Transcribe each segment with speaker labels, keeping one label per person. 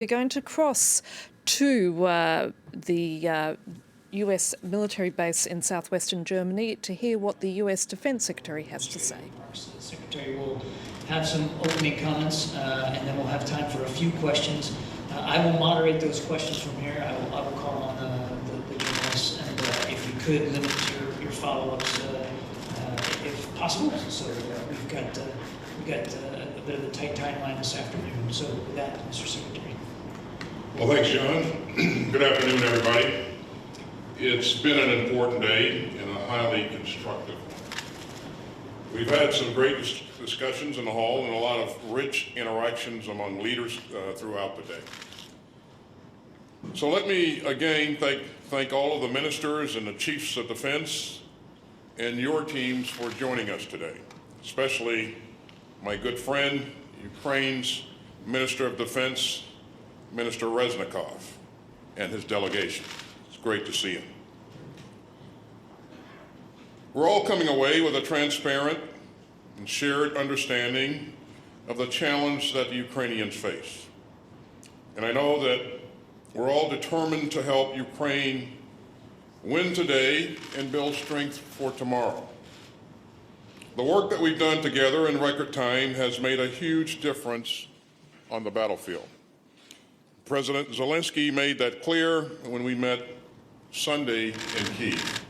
Speaker 1: We're going to cross to the US military base in southwestern Germany to hear what the US Defence Secretary has to say.
Speaker 2: The Secretary will have some opening comments and then we'll have time for a few questions. I will moderate those questions from here. I will call on the journalists, and if you could limit your follow-ups if possible. So we've got a bit of a tight timeline this afternoon. So with that, Mr. Secretary.
Speaker 3: Well, thanks, John. Good afternoon, everybody. It's been an important day and a highly constructive one. We've had some great discussions in the hall and a lot of rich interactions among leaders throughout the day. So let me again thank all of the ministers and the chiefs of defense and your teams for joining us today, especially my good friend, Ukraine's Minister of Defense, Minister Reznikov, and his delegation. It's great to see him. We're all coming away with a transparent and shared understanding of the challenge that the Ukrainians face. And I know that we're all determined to help Ukraine win today and build strength for tomorrow. The work that we've done together in record time has made a huge difference on the battlefield. President Zelensky made that clear when we met Sunday in Kyiv.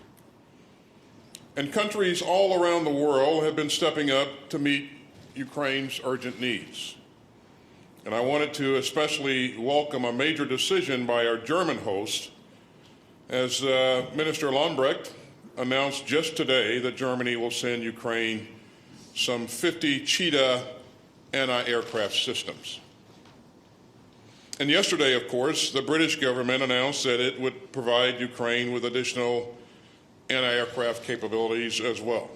Speaker 3: And countries all around the world have been stepping up to meet Ukraine's urgent needs. And I wanted to especially welcome a major decision by our German host, as Minister Lambrecht announced just today that Germany will send Ukraine some 50 Cheetah anti-aircraft systems. And yesterday, of course, the British government announced that it would provide Ukraine with additional anti-aircraft capabilities as well.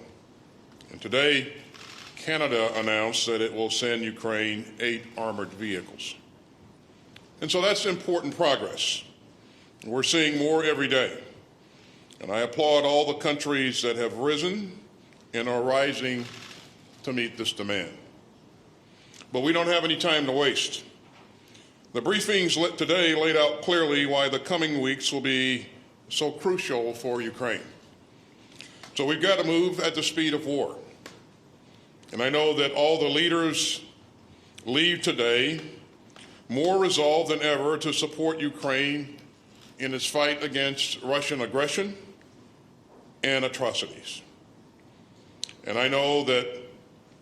Speaker 3: And today, Canada announced that it will send Ukraine 8 armored vehicles. And so that's important progress. We're seeing more every day. And I applaud all the countries that have risen and are rising to meet this demand. But we don't have any time to waste. The briefings today laid out clearly why the coming weeks will be so crucial for Ukraine. So we've got to move at the speed of war. And I know that all the leaders leave today more resolved than ever to support Ukraine in its fight against Russian aggression and atrocities. And I know that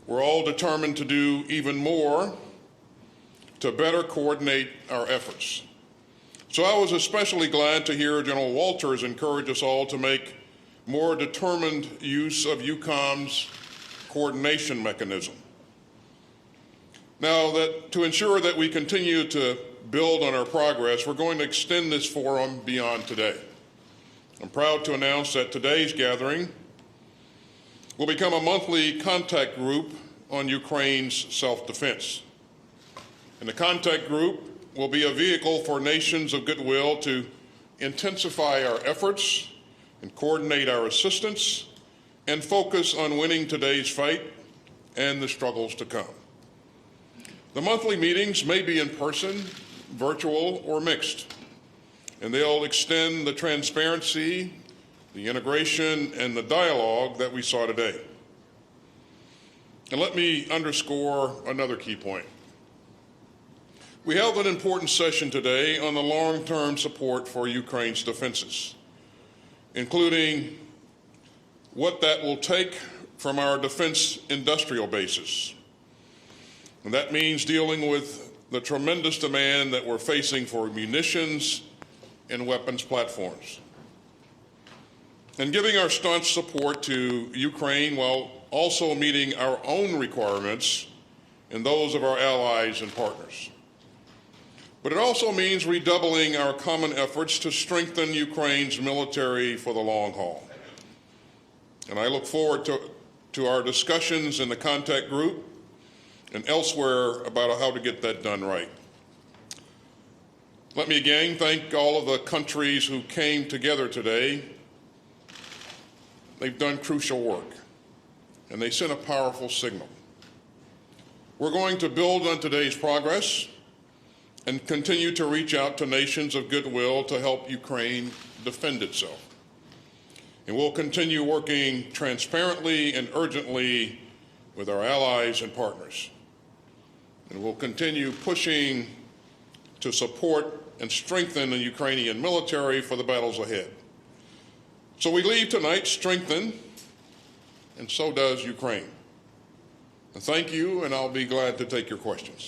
Speaker 3: we're all determined to do even more to better coordinate our efforts. So I was especially glad to hear General Walters encourage us all to make more determined use of EUCOM's coordination mechanism. Now, to ensure that we continue to build on our progress, we're going to extend this forum beyond today. I'm proud to announce that today's gathering will become a monthly contact group on Ukraine's self-defense. And the contact group will be a vehicle for nations of goodwill to intensify our efforts and coordinate our assistance and focus on winning today's fight and the struggles to come. The monthly meetings may be in person, virtual, or mixed, and they'll extend the transparency, the integration, and the dialogue that we saw today. And let me underscore another key point. We held an important session today on the long-term support for Ukraine's defenses, including what that will take from our defense industrial bases. And that means dealing with the tremendous demand that we're facing for munitions and weapons platforms. And giving our staunch support to Ukraine while also meeting our own requirements and those of our allies and partners. But it also means redoubling our common efforts to strengthen Ukraine's military for the long haul. And I look forward to our discussions in the contact group and elsewhere about how to get that done right. Let me again thank all of the countries who came together today. They've done crucial work, and they sent a powerful signal. We're going to build on today's progress and continue to reach out to nations of goodwill to help Ukraine defend itself. And we'll continue working transparently and urgently with our allies and partners. And we'll continue pushing to support and strengthen the Ukrainian military for the battles ahead. So we leave tonight strengthened, and so does Ukraine. And thank you, and I'll be glad to take your questions.